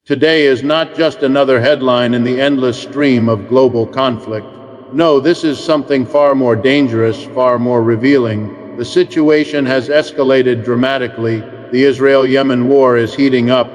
Today is not just another headline in the endless stream of global conflict. No, this is something far more dangerous, far more revealing. The situation has escalated dramatically. The Israel-Yemen war is heating up.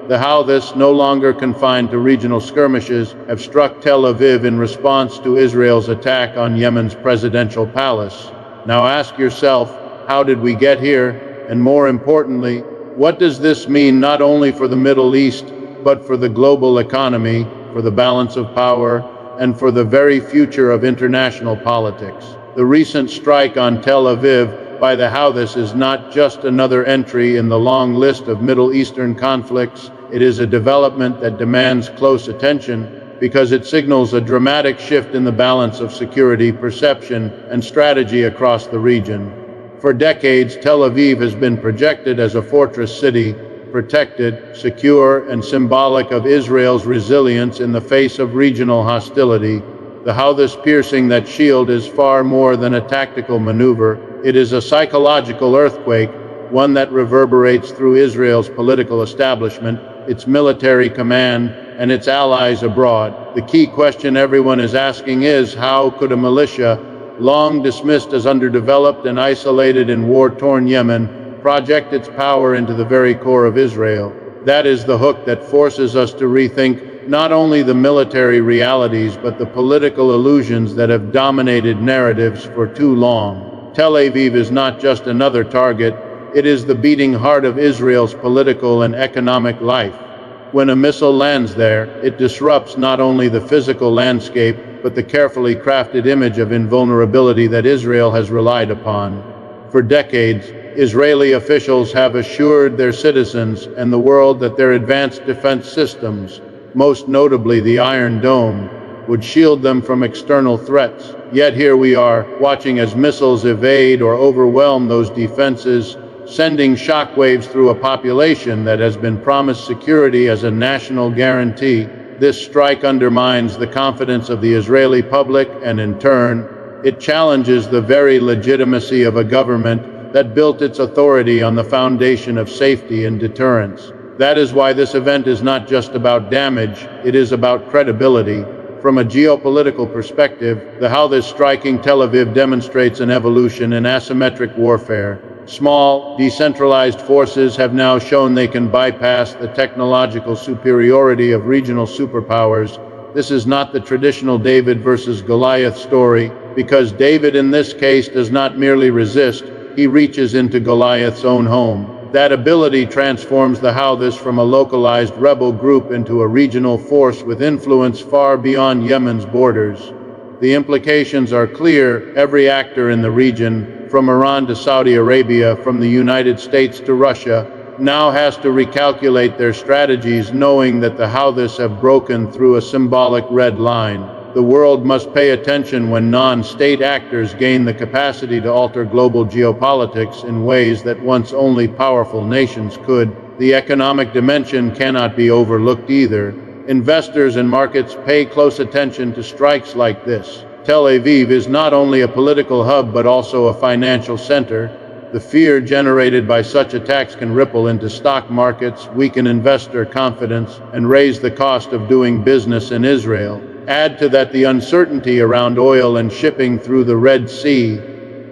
The Houthis, no longer confined to regional skirmishes, have struck Tel Aviv in response to Israel's attack on Yemen's presidential palace. Now ask yourself, how did we get here? And more importantly, what does this mean not only for the Middle East, but for the global economy, for the balance of power, and for the very future of international politics? The recent strike on Tel Aviv by the Houthis is not just another entry in the long list of Middle Eastern conflicts. It is a development that demands close attention because it signals a dramatic shift in the balance of security, perception, and strategy across the region. For decades, Tel Aviv has been projected as a fortress city, protected, secure, and symbolic of Israel's resilience in the face of regional hostility. The Houthis piercing that shield is far more than a tactical maneuver. It is a psychological earthquake, one that reverberates through Israel's political establishment, its military command, and its allies abroad. The key question everyone is asking is, how could a militia, long dismissed as underdeveloped and isolated in war-torn Yemen, project its power into the very core of Israel? That is the hook that forces us to rethink not only the military realities, but the political illusions that have dominated narratives for too long. Tel Aviv is not just another target, it is the beating heart of Israel's political and economic life. When a missile lands there, it disrupts not only the physical landscape, but the carefully crafted image of invulnerability that Israel has relied upon. For decades, Israeli officials have assured their citizens and the world that their advanced defense systems, most notably the Iron Dome, would shield them from external threats. Yet here we are, watching as missiles evade or overwhelm those defenses, sending shockwaves through a population that has been promised security as a national guarantee. This strike undermines the confidence of the Israeli public, and in turn, it challenges the very legitimacy of a government that built its authority on the foundation of safety and deterrence. That is why this event is not just about damage, it is about credibility. From a geopolitical perspective, the Houthis striking Tel Aviv demonstrates an evolution in asymmetric warfare. Small, decentralized forces have now shown they can bypass the technological superiority of regional superpowers. This is not the traditional David versus Goliath story, because David in this case does not merely resist, he reaches into Goliath's own home. That ability transforms the Houthis from a localized rebel group into a regional force with influence far beyond Yemen's borders. The implications are clear. Every actor in the region, from Iran to Saudi Arabia, from the United States to Russia, now has to recalculate their strategies, knowing that the Houthis have broken through a symbolic red line. The world must pay attention when non-state actors gain the capacity to alter global geopolitics in ways that once only powerful nations could. The economic dimension cannot be overlooked either. Investors and markets pay close attention to strikes like this. Tel Aviv is not only a political hub but also a financial center. The fear generated by such attacks can ripple into stock markets, weaken investor confidence, and raise the cost of doing business in Israel. Add to that the uncertainty around oil and shipping through the Red Sea,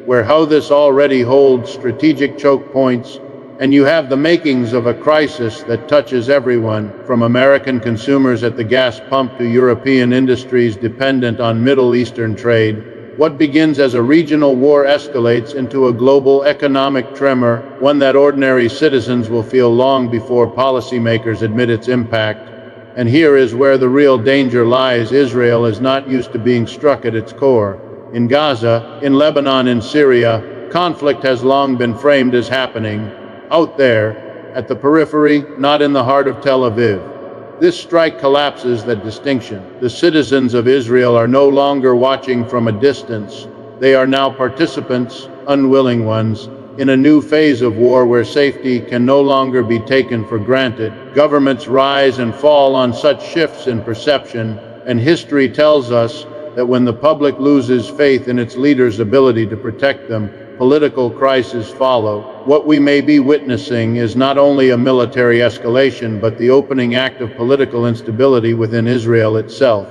where Houthis already holds strategic choke points, and you have the makings of a crisis that touches everyone, from American consumers at the gas pump to European industries dependent on Middle Eastern trade. What begins as a regional war escalates into a global economic tremor, one that ordinary citizens will feel long before policymakers admit its impact. And here is where the real danger lies. Israel is not used to being struck at its core. In Gaza, in Lebanon, in Syria, conflict has long been framed as happening out there, at the periphery, not in the heart of Tel Aviv. This strike collapses that distinction. The citizens of Israel are no longer watching from a distance. They are now participants, unwilling ones, in a new phase of war where safety can no longer be taken for granted. Governments rise and fall on such shifts in perception, and history tells us that when the public loses faith in its leaders' ability to protect them, political crises follow. What we may be witnessing is not only a military escalation, but the opening act of political instability within Israel itself.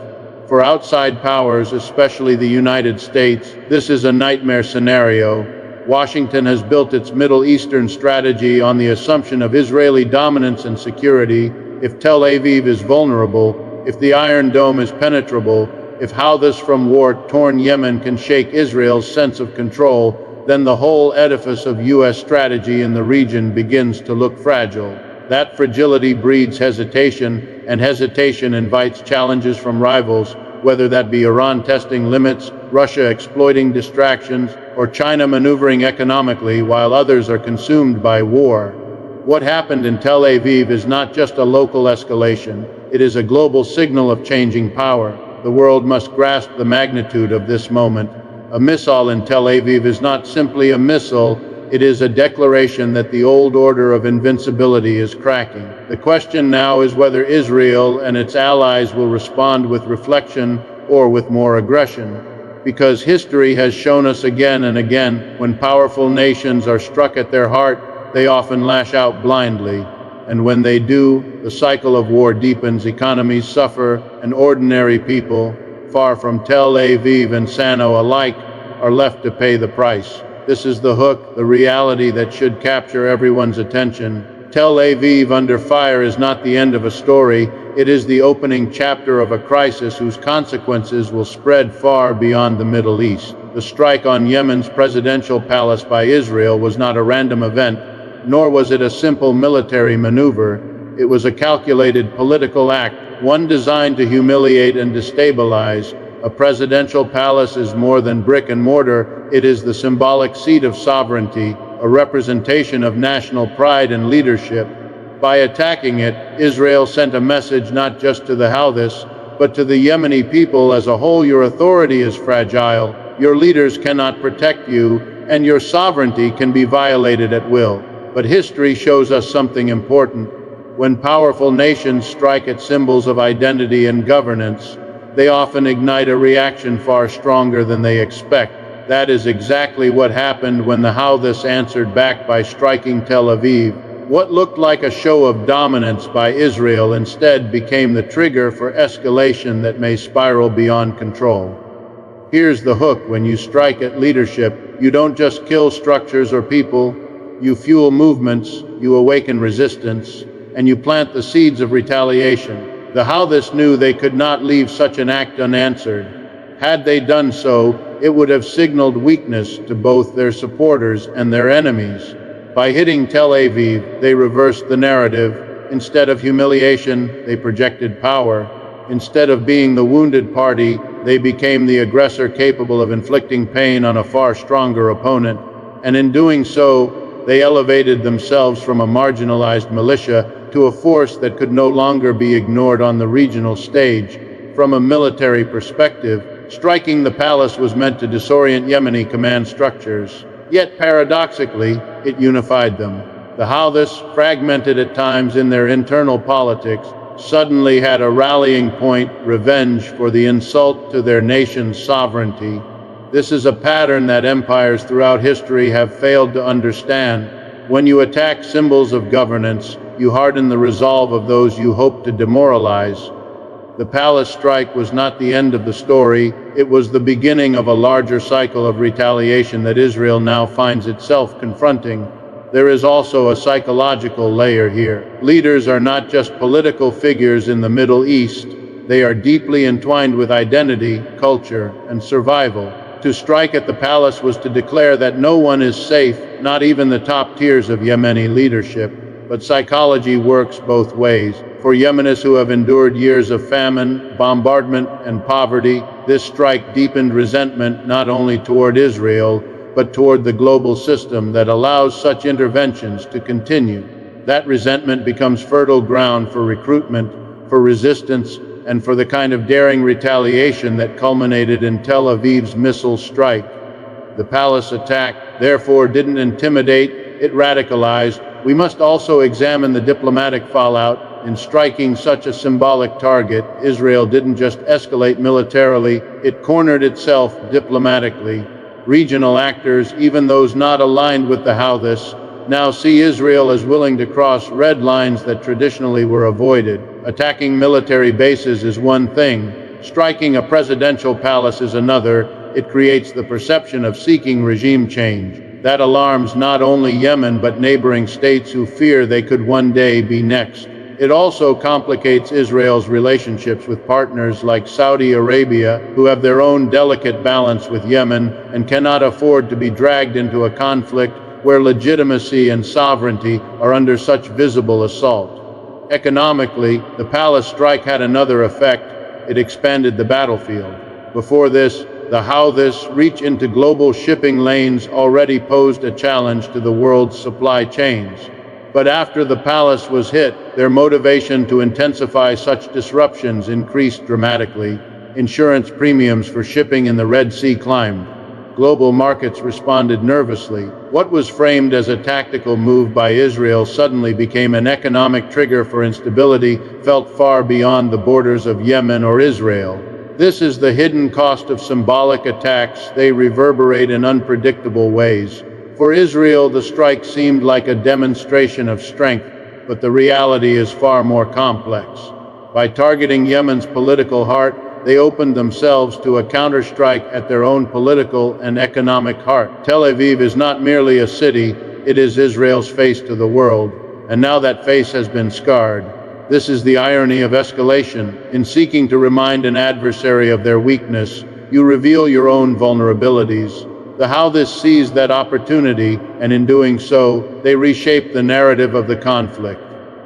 For outside powers, especially the United States, this is a nightmare scenario. Washington has built its Middle Eastern strategy on the assumption of Israeli dominance and security. If Tel Aviv is vulnerable, if the Iron Dome is penetrable, if Houthis from war-torn Yemen can shake Israel's sense of control, then the whole edifice of U.S. strategy in the region begins to look fragile. That fragility breeds hesitation, and hesitation invites challenges from rivals, whether that be Iran testing limits, Russia exploiting distractions, or China maneuvering economically while others are consumed by war. What happened in Tel Aviv is not just a local escalation, it is a global signal of changing power. The world must grasp the magnitude of this moment. A missile in Tel Aviv is not simply a missile, it is a declaration that the old order of invincibility is cracking. The question now is whether Israel and its allies will respond with reflection or with more aggression. Because history has shown us again and again, when powerful nations are struck at their heart, they often lash out blindly. And when they do, the cycle of war deepens, economies suffer, and ordinary people, far from Tel Aviv and Sano alike, are left to pay the price. This is the hook, the reality that should capture everyone's attention. Tel Aviv under fire is not the end of a story, it is the opening chapter of a crisis whose consequences will spread far beyond the Middle East. The strike on Yemen's presidential palace by Israel was not a random event, nor was it a simple military maneuver. It was a calculated political act, one designed to humiliate and destabilize. A presidential palace is more than brick and mortar, it is the symbolic seat of sovereignty, a representation of national pride and leadership. By attacking it, Israel sent a message not just to the Houthis, but to the Yemeni people as a whole: your authority is fragile, your leaders cannot protect you, and your sovereignty can be violated at will. But history shows us something important. When powerful nations strike at symbols of identity and governance, they often ignite a reaction far stronger than they expect. That is exactly what happened when the Houthis answered back by striking Tel Aviv. What looked like a show of dominance by Israel instead became the trigger for escalation that may spiral beyond control. Here's the hook: when you strike at leadership, you don't just kill structures or people, you fuel movements, you awaken resistance, and you plant the seeds of retaliation. The Houthis knew they could not leave such an act unanswered. Had they done so, it would have signaled weakness to both their supporters and their enemies. By hitting Tel Aviv, they reversed the narrative. Instead of humiliation, they projected power. Instead of being the wounded party, they became the aggressor capable of inflicting pain on a far stronger opponent. And in doing so, they elevated themselves from a marginalized militia to a force that could no longer be ignored on the regional stage. From a military perspective, striking the palace was meant to disorient Yemeni command structures. Yet paradoxically, it unified them. The Houthis, fragmented at times in their internal politics, suddenly had a rallying point: revenge for the insult to their nation's sovereignty. This is a pattern that empires throughout history have failed to understand. When you attack symbols of governance, you harden the resolve of those you hope to demoralize. The palace strike was not the end of the story, it was the beginning of a larger cycle of retaliation that Israel now finds itself confronting. There is also a psychological layer here. Leaders are not just political figures in the Middle East, they are deeply entwined with identity, culture, and survival. To strike at the palace was to declare that no one is safe, not even the top tiers of Yemeni leadership. But psychology works both ways. For Yemenis who have endured years of famine, bombardment, and poverty, this strike deepened resentment not only toward Israel, but toward the global system that allows such interventions to continue. That resentment becomes fertile ground for recruitment, for resistance, and for the kind of daring retaliation that culminated in Tel Aviv's missile strike. The palace attack, therefore, didn't intimidate, it radicalized. We must also examine the diplomatic fallout. In striking such a symbolic target, Israel didn't just escalate militarily, it cornered itself diplomatically. Regional actors, even those not aligned with the Houthis, now see Israel as willing to cross red lines that traditionally were avoided. Attacking military bases is one thing, striking a presidential palace is another. It creates the perception of seeking regime change. That alarms not only Yemen but neighboring states who fear they could one day be next. It also complicates Israel's relationships with partners like Saudi Arabia, who have their own delicate balance with Yemen and cannot afford to be dragged into a conflict where legitimacy and sovereignty are under such visible assault. Economically, the palace strike had another effect. It expanded the battlefield. Before this, the Houthis' reach into global shipping lanes already posed a challenge to the world's supply chains. But after the palace was hit, their motivation to intensify such disruptions increased dramatically. Insurance premiums for shipping in the Red Sea climbed. Global markets responded nervously. What was framed as a tactical move by Israel suddenly became an economic trigger for instability felt far beyond the borders of Yemen or Israel. This is the hidden cost of symbolic attacks. They reverberate in unpredictable ways. For Israel, the strike seemed like a demonstration of strength, but the reality is far more complex. By targeting Yemen's political heart, they opened themselves to a counterstrike at their own political and economic heart. Tel Aviv is not merely a city, it is Israel's face to the world, and now that face has been scarred. This is the irony of escalation. In seeking to remind an adversary of their weakness, you reveal your own vulnerabilities. The Houthis seized that opportunity, and in doing so, they reshaped the narrative of the conflict.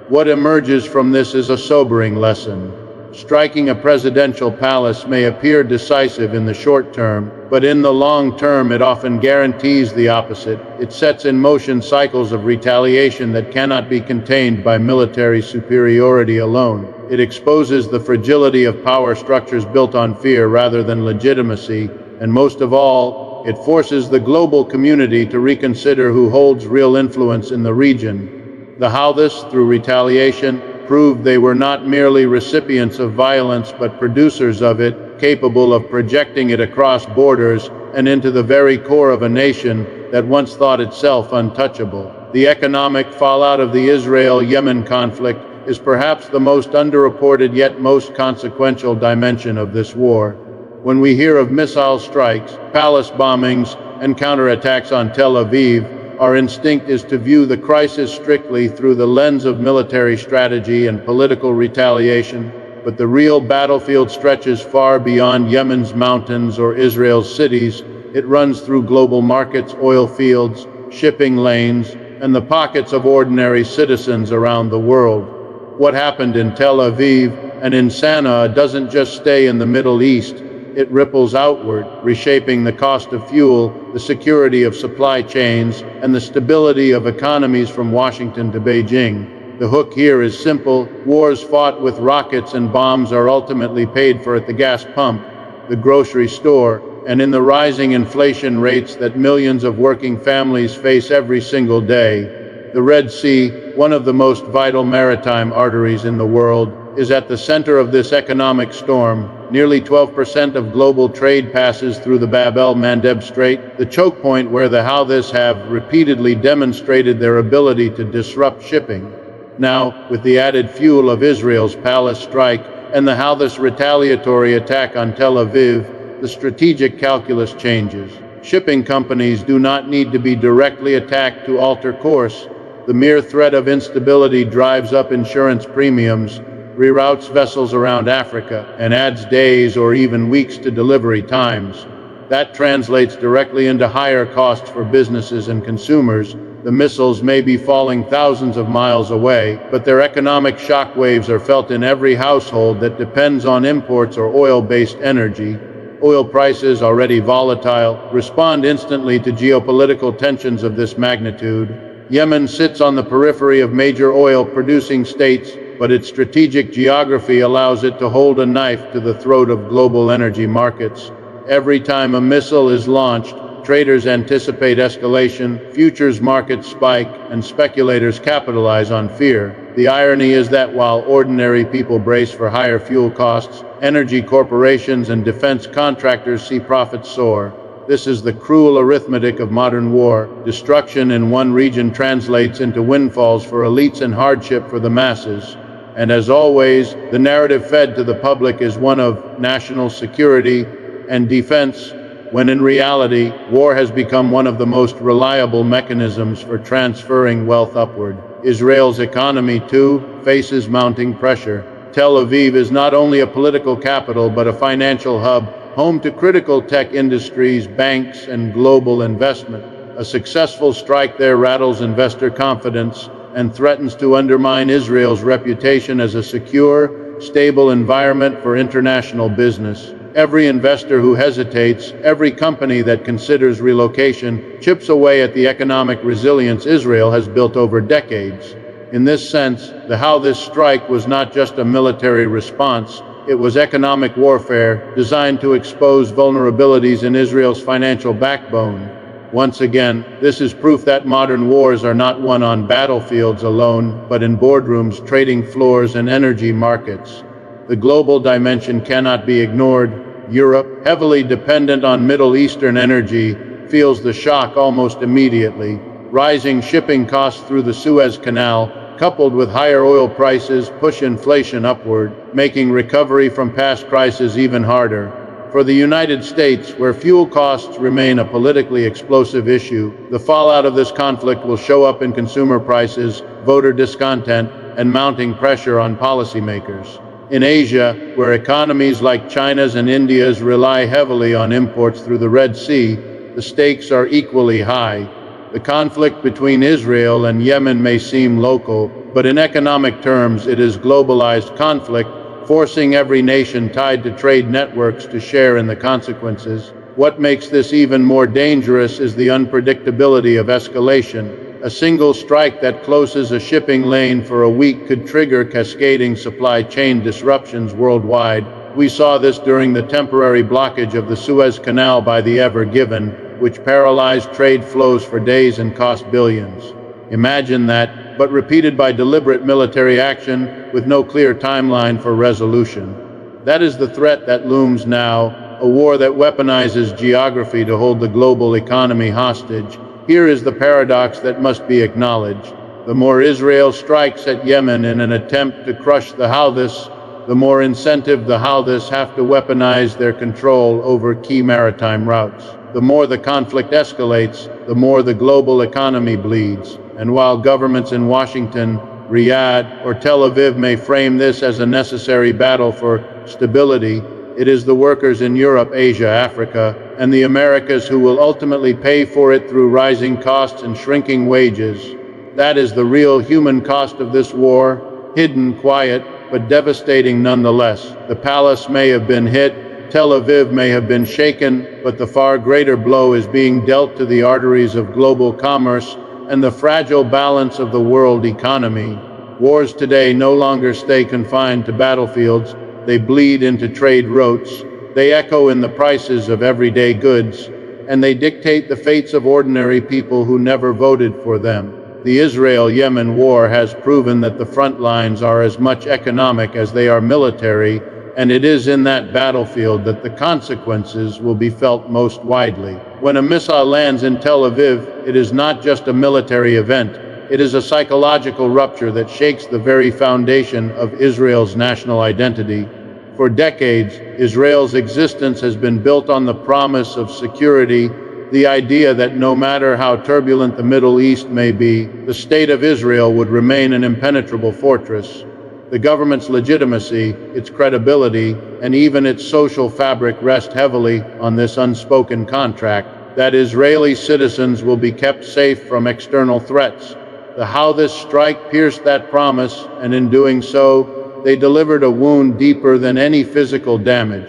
What emerges from this is a sobering lesson. Striking a presidential palace may appear decisive in the short term, but in the long term it often guarantees the opposite. It sets in motion cycles of retaliation that cannot be contained by military superiority alone. It exposes the fragility of power structures built on fear rather than legitimacy, and most of all, it forces the global community to reconsider who holds real influence in the region. The Houthis, through retaliation, proved they were not merely recipients of violence but producers of it, capable of projecting it across borders and into the very core of a nation that once thought itself untouchable. The economic fallout of the Israel-Yemen conflict is perhaps the most underreported yet most consequential dimension of this war. When we hear of missile strikes, palace bombings, and counterattacks on Tel Aviv, our instinct is to view the crisis strictly through the lens of military strategy and political retaliation, but the real battlefield stretches far beyond Yemen's mountains or Israel's cities. It runs through global markets, oil fields, shipping lanes, and the pockets of ordinary citizens around the world. What happened in Tel Aviv and in Sana'a doesn't just stay in the Middle East. It ripples outward, reshaping the cost of fuel, the security of supply chains, and the stability of economies from Washington to Beijing. The hook here is simple. Wars fought with rockets and bombs are ultimately paid for at the gas pump, the grocery store, and in the rising inflation rates that millions of working families face every single day. The Red Sea, one of the most vital maritime arteries in the world, is at the center of this economic storm. Nearly 12% of global trade passes through the Bab el-Mandeb Strait, the choke point where the Houthis have repeatedly demonstrated their ability to disrupt shipping. Now, with the added fuel of Israel's palace strike and the Houthis' retaliatory attack on Tel Aviv, the strategic calculus changes. Shipping companies do not need to be directly attacked to alter course. The mere threat of instability drives up insurance premiums, reroutes vessels around Africa, and adds days or even weeks to delivery times. That translates directly into higher costs for businesses and consumers. The missiles may be falling thousands of miles away, but their economic shockwaves are felt in every household that depends on imports or oil-based energy. Oil prices, already volatile, respond instantly to geopolitical tensions of this magnitude. Yemen sits on the periphery of major oil-producing states, but its strategic geography allows it to hold a knife to the throat of global energy markets. Every time a missile is launched, traders anticipate escalation, futures markets spike, and speculators capitalize on fear. The irony is that while ordinary people brace for higher fuel costs, energy corporations and defense contractors see profits soar. This is the cruel arithmetic of modern war. Destruction in one region translates into windfalls for elites and hardship for the masses. And as always, the narrative fed to the public is one of national security and defense, when in reality, war has become one of the most reliable mechanisms for transferring wealth upward. Israel's economy, too, faces mounting pressure. Tel Aviv is not only a political capital but a financial hub, home to critical tech industries, banks, and global investment. A successful strike there rattles investor confidence and threatens to undermine Israel's reputation as a secure, stable environment for international business. Every investor who hesitates, every company that considers relocation, chips away at the economic resilience Israel has built over decades. In this sense, the Houthis strike was not just a military response, it was economic warfare designed to expose vulnerabilities in Israel's financial backbone. Once again, this is proof that modern wars are not won on battlefields alone, but in boardrooms, trading floors, and energy markets. The global dimension cannot be ignored. Europe, heavily dependent on Middle Eastern energy, feels the shock almost immediately. Rising shipping costs through the Suez Canal, coupled with higher oil prices, push inflation upward, making recovery from past crises even harder. For the United States, where fuel costs remain a politically explosive issue, the fallout of this conflict will show up in consumer prices, voter discontent, and mounting pressure on policymakers. In Asia, where economies like China's and India's rely heavily on imports through the Red Sea, the stakes are equally high. The conflict between Israel and Yemen may seem local, but in economic terms it is globalized conflict, forcing every nation tied to trade networks to share in the consequences. What makes this even more dangerous is the unpredictability of escalation. A single strike that closes a shipping lane for a week could trigger cascading supply chain disruptions worldwide. We saw this during the temporary blockage of the Suez Canal by the Ever Given, which paralyzed trade flows for days and cost billions. Imagine that, but repeated by deliberate military action with no clear timeline for resolution. That is the threat that looms now, a war that weaponizes geography to hold the global economy hostage. Here is the paradox that must be acknowledged. The more Israel strikes at Yemen in an attempt to crush the Houthis, the more incentive the Houthis have to weaponize their control over key maritime routes. The more the conflict escalates, the more the global economy bleeds. And while governments in Washington, Riyadh, or Tel Aviv may frame this as a necessary battle for stability, it is the workers in Europe, Asia, Africa, and the Americas who will ultimately pay for it through rising costs and shrinking wages. That is the real human cost of this war, hidden, quiet, but devastating nonetheless. The palace may have been hit, Tel Aviv may have been shaken, but the far greater blow is being dealt to the arteries of global commerce and the fragile balance of the world economy. Wars today no longer stay confined to battlefields, they bleed into trade routes, they echo in the prices of everyday goods, and they dictate the fates of ordinary people who never voted for them. The Israel-Yemen war has proven that the front lines are as much economic as they are military, and it is in that battlefield that the consequences will be felt most widely. When a missile lands in Tel Aviv, it is not just a military event. It is a psychological rupture that shakes the very foundation of Israel's national identity. For decades, Israel's existence has been built on the promise of security, the idea that no matter how turbulent the Middle East may be, the state of Israel would remain an impenetrable fortress. The government's legitimacy, its credibility, and even its social fabric rest heavily on this unspoken contract that Israeli citizens will be kept safe from external threats. The Houthis strike pierced that promise, and in doing so, they delivered a wound deeper than any physical damage.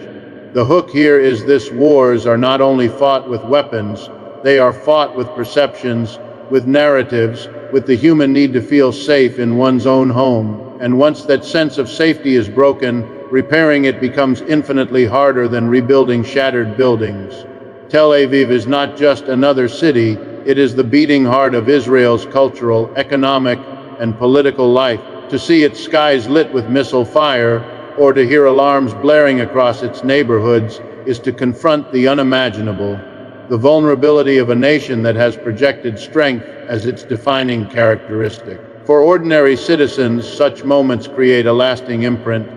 The hook here is this: wars are not only fought with weapons, they are fought with perceptions, with narratives, with the human need to feel safe in one's own home. And once that sense of safety is broken, repairing it becomes infinitely harder than rebuilding shattered buildings. Tel Aviv is not just another city, it is the beating heart of Israel's cultural, economic, and political life. To see its skies lit with missile fire, or to hear alarms blaring across its neighborhoods, is to confront the unimaginable. the vulnerability of a nation that has projected strength as its defining characteristic. For ordinary citizens, such moments create a lasting imprint.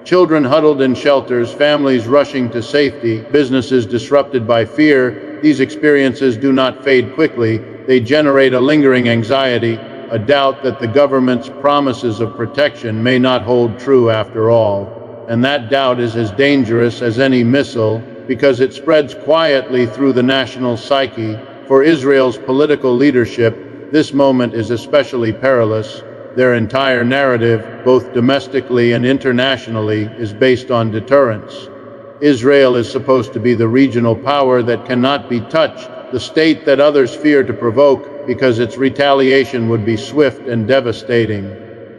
Children huddled in shelters, families rushing to safety, businesses disrupted by fear. These experiences do not fade quickly. They generate a lingering anxiety, a doubt that the government's promises of protection may not hold true after all. And that doubt is as dangerous as any missile, because it spreads quietly through the national psyche. For Israel's political leadership, this moment is especially perilous. Their entire narrative, both domestically and internationally, is based on deterrence. Israel is supposed to be the regional power that cannot be touched, the state that others fear to provoke because its retaliation would be swift and devastating.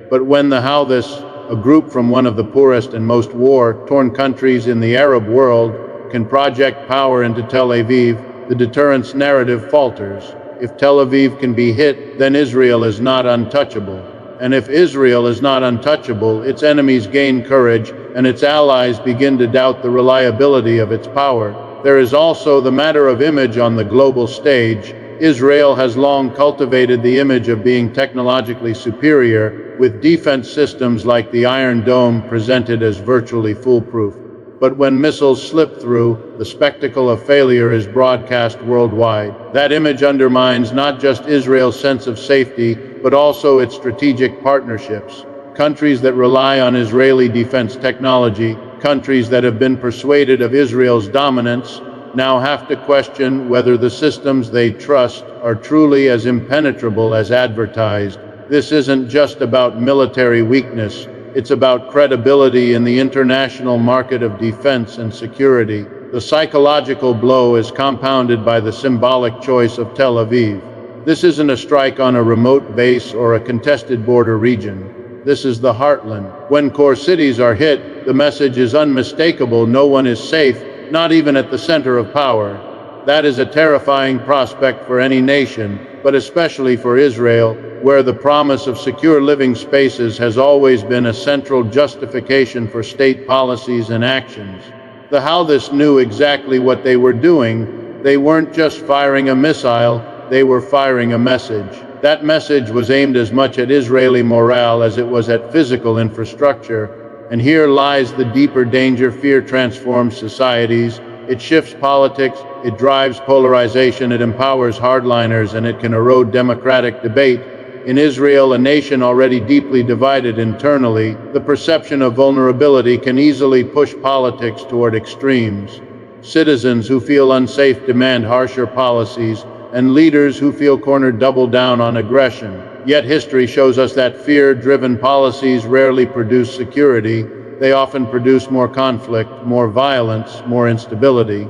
But when the Houthis, a group from one of the poorest and most war-torn countries in the Arab world, can project power into Tel Aviv, the deterrence narrative falters. If Tel Aviv can be hit, then Israel is not untouchable. And if Israel is not untouchable, its enemies gain courage, and its allies begin to doubt the reliability of its power. There is also the matter of image on the global stage. Israel has long cultivated the image of being technologically superior, with defense systems like the Iron Dome presented as virtually foolproof. But when missiles slip through, the spectacle of failure is broadcast worldwide. That image undermines not just Israel's sense of safety, but also its strategic partnerships. Countries that rely on Israeli defense technology, countries that have been persuaded of Israel's dominance, now have to question whether the systems they trust are truly as impenetrable as advertised. This isn't just about military weakness. It's about credibility in the international market of defense and security. The psychological blow is compounded by the symbolic choice of Tel Aviv. This isn't a strike on a remote base or a contested border region. This is the heartland. When core cities are hit, the message is unmistakable. No one is safe, not even at the center of power. That is a terrifying prospect for any nation, but especially for Israel, where the promise of secure living spaces has always been a central justification for state policies and actions. The Houthis knew exactly what they were doing. They weren't just firing a missile, they were firing a message. That message was aimed as much at Israeli morale as it was at physical infrastructure. And here lies the deeper danger. Fear transforms societies. It shifts politics, it drives polarization, it empowers hardliners, and it can erode democratic debate. In Israel, a nation already deeply divided internally, the perception of vulnerability can easily push politics toward extremes. Citizens who feel unsafe demand harsher policies, and leaders who feel cornered double down on aggression. Yet history shows us that fear-driven policies rarely produce security. They often produce more conflict, more violence, more instability.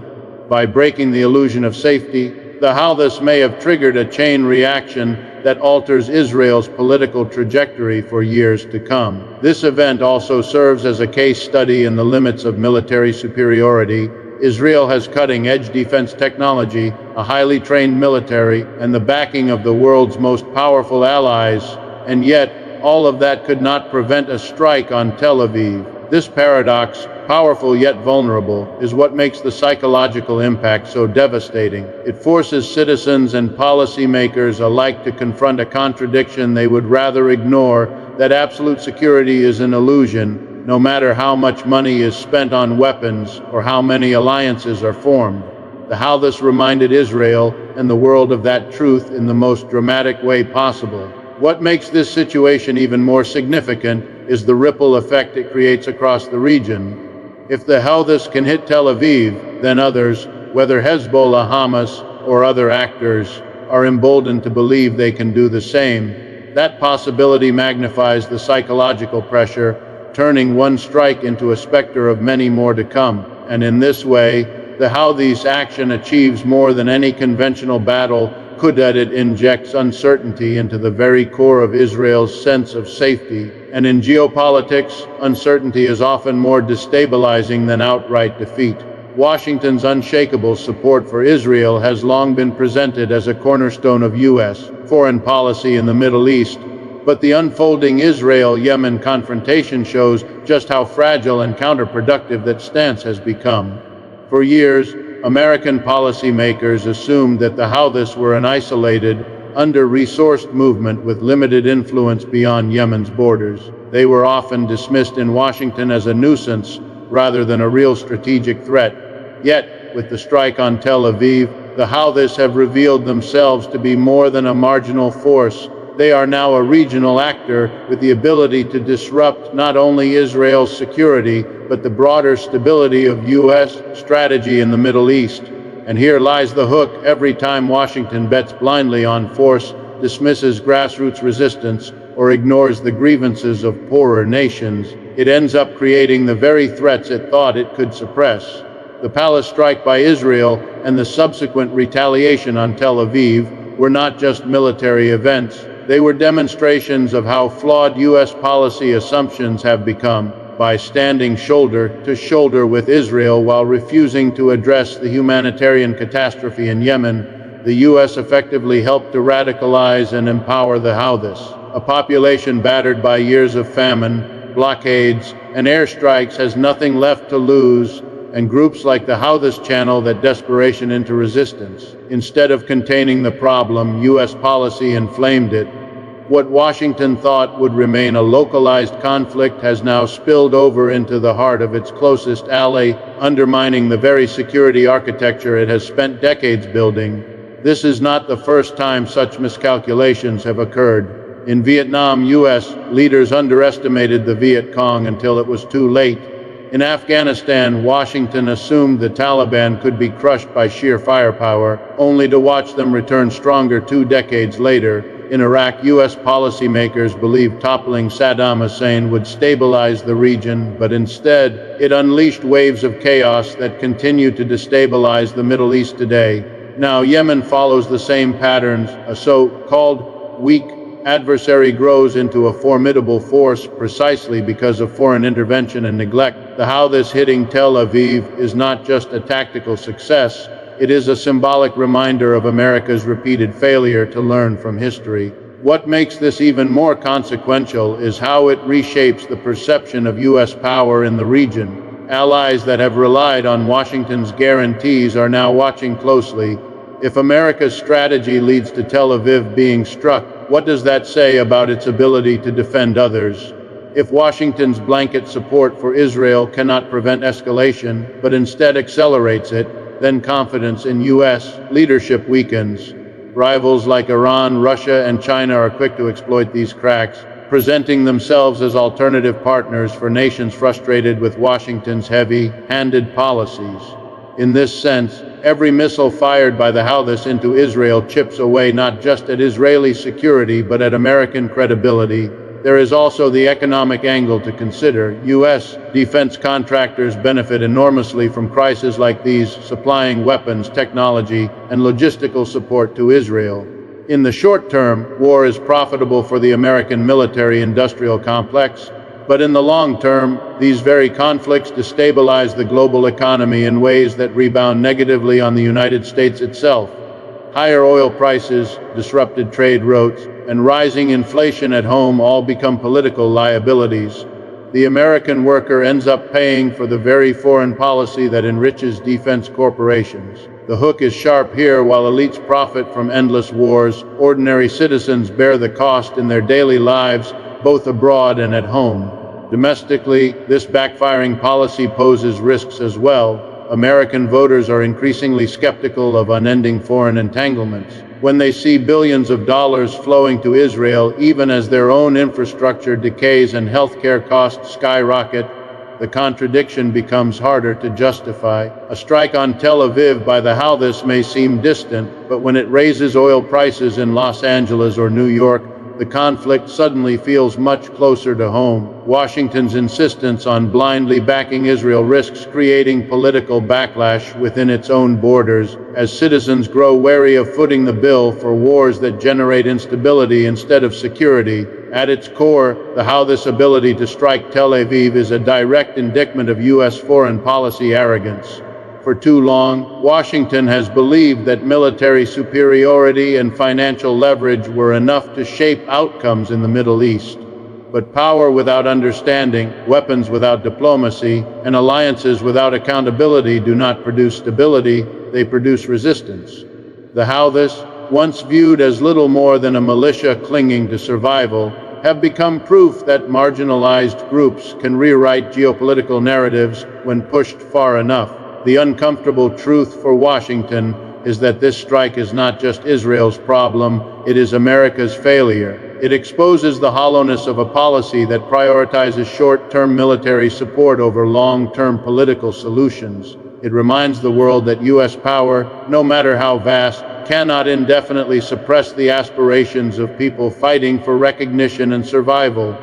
By breaking the illusion of safety, the Houthis may have triggered a chain reaction that alters Israel's political trajectory for years to come. This event also serves as a case study in the limits of military superiority. Israel has cutting-edge defense technology, a highly trained military, and the backing of the world's most powerful allies, and yet all of that could not prevent a strike on Tel Aviv. This paradox, powerful yet vulnerable, is what makes the psychological impact so devastating. It forces citizens and policymakers alike to confront a contradiction they would rather ignore, that absolute security is an illusion, no matter how much money is spent on weapons or how many alliances are formed. The Houthis reminded Israel and the world of that truth in the most dramatic way possible. What makes this situation even more significant is the ripple effect it creates across the region. If the Houthis can hit Tel Aviv, then others, whether Hezbollah, Hamas, or other actors, are emboldened to believe they can do the same. That possibility magnifies the psychological pressure, turning one strike into a specter of many more to come. And in this way, the Houthis' action achieves more than any conventional battle could, that it injects uncertainty into the very core of Israel's sense of safety. And in geopolitics, uncertainty is often more destabilizing than outright defeat. Washington's unshakable support for Israel has long been presented as a cornerstone of U.S. foreign policy in the Middle East, but the unfolding Israel-Yemen confrontation shows just how fragile and counterproductive that stance has become. For years, American policymakers assumed that the Houthis were an isolated, under-resourced movement with limited influence beyond Yemen's borders. They were often dismissed in Washington as a nuisance rather than a real strategic threat. Yet, with the strike on Tel Aviv, the Houthis have revealed themselves to be more than a marginal force. They are now a regional actor with the ability to disrupt not only Israel's security, but the broader stability of U.S. strategy in the Middle East. And here lies the hook: every time Washington bets blindly on force, dismisses grassroots resistance, or ignores the grievances of poorer nations, it ends up creating the very threats it thought it could suppress. The palace strike by Israel and the subsequent retaliation on Tel Aviv were not just military events. They were demonstrations of how flawed U.S. policy assumptions have become. By standing shoulder to shoulder with Israel while refusing to address the humanitarian catastrophe in Yemen, the U.S. effectively helped to radicalize and empower the Houthis. A population battered by years of famine, blockades, and airstrikes has nothing left to lose, and groups like the Houthis channel that desperation into resistance. Instead of containing the problem, U.S. policy inflamed it. What Washington thought would remain a localized conflict has now spilled over into the heart of its closest ally, undermining the very security architecture it has spent decades building. This is not the first time such miscalculations have occurred. In Vietnam, U.S. leaders underestimated the Viet Cong until it was too late. In Afghanistan, Washington assumed the Taliban could be crushed by sheer firepower, only to watch them return stronger 2 decades later. In Iraq, U.S. policymakers believed toppling Saddam Hussein would stabilize the region, but instead, it unleashed waves of chaos that continue to destabilize the Middle East today. Now, Yemen follows the same patterns. A so-called weak adversary grows into a formidable force precisely because of foreign intervention and neglect. The Houthis hitting Tel Aviv is not just a tactical success. It is a symbolic reminder of America's repeated failure to learn from history. What makes this even more consequential is how it reshapes the perception of U.S. power in the region. Allies that have relied on Washington's guarantees are now watching closely. If America's strategy leads to Tel Aviv being struck, what does that say about its ability to defend others? If Washington's blanket support for Israel cannot prevent escalation, but instead accelerates it, then confidence in U.S. leadership weakens. Rivals like Iran, Russia, and China are quick to exploit these cracks, presenting themselves as alternative partners for nations frustrated with Washington's heavy-handed policies. In this sense, every missile fired by the Houthis into Israel chips away not just at Israeli security but at American credibility. There is also the economic angle to consider. U.S. defense contractors benefit enormously from crises like these, supplying weapons, technology, and logistical support to Israel. In the short term, war is profitable for the American military-industrial complex, but in the long term, these very conflicts destabilize the global economy in ways that rebound negatively on the United States itself. Higher oil prices, disrupted trade routes, and rising inflation at home all become political liabilities. The American worker ends up paying for the very foreign policy that enriches defense corporations. The hook is sharp here. While elites profit from endless wars, ordinary citizens bear the cost in their daily lives, both abroad and at home. Domestically, this backfiring policy poses risks as well. American voters are increasingly skeptical of unending foreign entanglements. When they see billions of dollars flowing to Israel, even as their own infrastructure decays and healthcare costs skyrocket, the contradiction becomes harder to justify. A strike on Tel Aviv by the Houthis may seem distant, but when it raises oil prices in Los Angeles or New York, the conflict suddenly feels much closer to home. Washington's insistence on blindly backing Israel risks creating political backlash within its own borders, as citizens grow wary of footing the bill for wars that generate instability instead of security. At its core, the Houthis' ability to strike Tel Aviv is a direct indictment of U.S. foreign policy arrogance. For too long, Washington has believed that military superiority and financial leverage were enough to shape outcomes in the Middle East. But power without understanding, weapons without diplomacy, and alliances without accountability do not produce stability, they produce resistance. The Houthis, once viewed as little more than a militia clinging to survival, have become proof that marginalized groups can rewrite geopolitical narratives when pushed far enough. The uncomfortable truth for Washington is that this strike is not just Israel's problem, it is America's failure. It exposes the hollowness of a policy that prioritizes short-term military support over long-term political solutions. It reminds the world that U.S. power, no matter how vast, cannot indefinitely suppress the aspirations of people fighting for recognition and survival.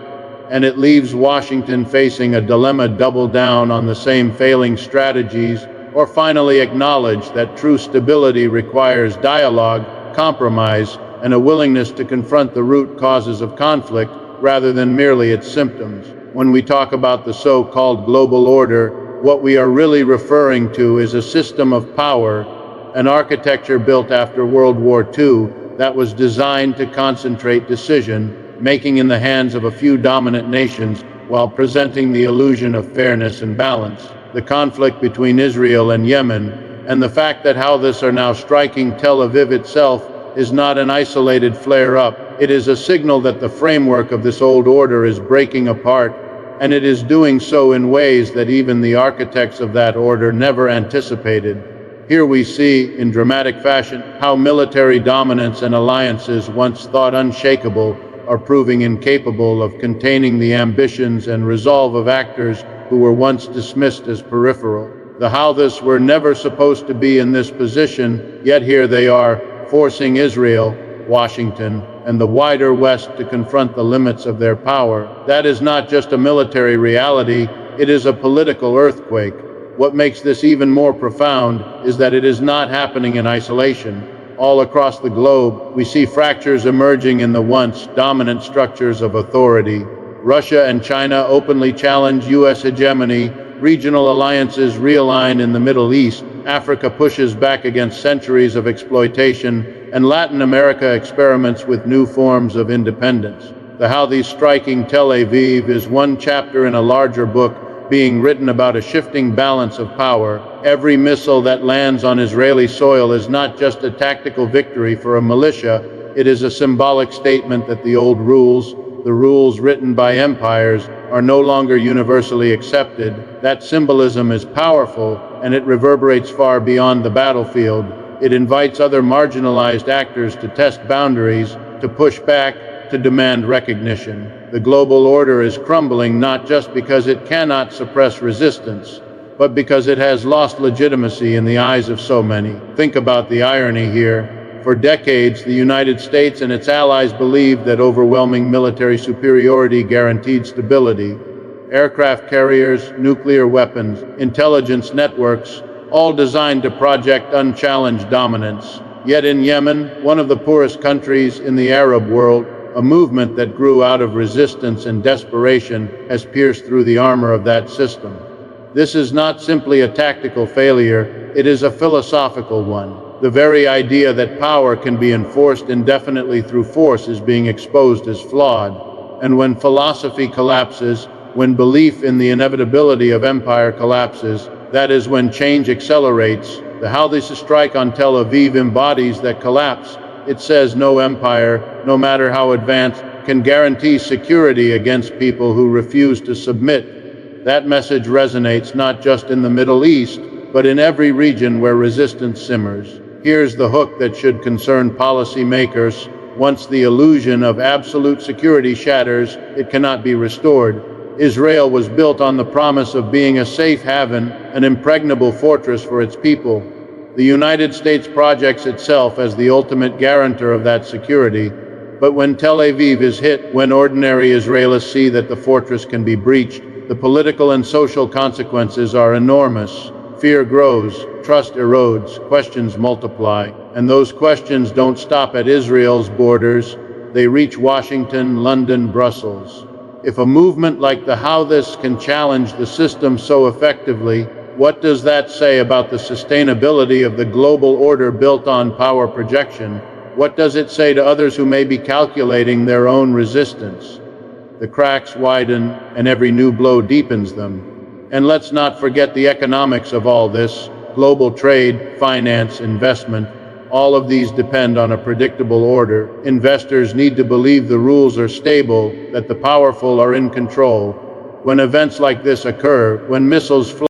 And it leaves Washington facing a dilemma: double down on the same failing strategies, or finally acknowledge that true stability requires dialogue, compromise, and a willingness to confront the root causes of conflict rather than merely its symptoms. When we talk about the so-called global order, what we are really referring to is a system of power, an architecture built after World War II that was designed to concentrate decision-making in the hands of a few dominant nations while presenting the illusion of fairness and balance. The conflict between Israel and Yemen, and the fact that Houthis are now striking Tel Aviv itself, is not an isolated flare-up. It is a signal that the framework of this old order is breaking apart, and it is doing so in ways that even the architects of that order never anticipated. Here we see, in dramatic fashion, how military dominance and alliances once thought unshakable are proving incapable of containing the ambitions and resolve of actors who were once dismissed as peripheral. The Houthis were never supposed to be in this position, yet here they are, forcing Israel, Washington, and the wider West to confront the limits of their power. That is not just a military reality, it is a political earthquake. What makes this even more profound is that it is not happening in isolation. All across the globe, we see fractures emerging in the once dominant structures of authority. Russia and China openly challenge U.S. hegemony, regional alliances realign in the Middle East, Africa pushes back against centuries of exploitation, and Latin America experiments with new forms of independence. The Houthis striking Tel Aviv is one chapter in a larger book being written about a shifting balance of power. Every missile that lands on Israeli soil is not just a tactical victory for a militia, it is a symbolic statement that the old rules, the rules written by empires, are no longer universally accepted. That symbolism is powerful, and it reverberates far beyond the battlefield. It invites other marginalized actors to test boundaries, to push back, to demand recognition. The global order is crumbling not just because it cannot suppress resistance, but because it has lost legitimacy in the eyes of so many. Think about the irony here. For decades, the United States and its allies believed that overwhelming military superiority guaranteed stability. Aircraft carriers, nuclear weapons, intelligence networks, all designed to project unchallenged dominance. Yet in Yemen, one of the poorest countries in the Arab world, a movement that grew out of resistance and desperation has pierced through the armor of that system. This is not simply a tactical failure, it is a philosophical one. The very idea that power can be enforced indefinitely through force is being exposed as flawed. And when philosophy collapses, when belief in the inevitability of empire collapses, that is when change accelerates. The Houthis strike on Tel Aviv embodies that collapse. It says no empire, no matter how advanced, can guarantee security against people who refuse to submit. That message resonates not just in the Middle East, but in every region where resistance simmers. Here's the hook that should concern policymakers. Once the illusion of absolute security shatters, it cannot be restored. Israel was built on the promise of being a safe haven, an impregnable fortress for its people. The United States projects itself as the ultimate guarantor of that security. But when Tel Aviv is hit, when ordinary Israelis see that the fortress can be breached, the political and social consequences are enormous. Fear grows, trust erodes, questions multiply, and those questions don't stop at Israel's borders. They reach Washington, London, Brussels. If a movement like the Houthis can challenge the system so effectively, what does that say about the sustainability of the global order built on power projection? What does it say to others who may be calculating their own resistance? the cracks widen, and every new blow deepens them. And let's not forget the economics of all this: global trade, finance, investment. All of these depend on a predictable order. Investors need to believe the rules are stable, that the powerful are in control. When events like this occur, when missiles fly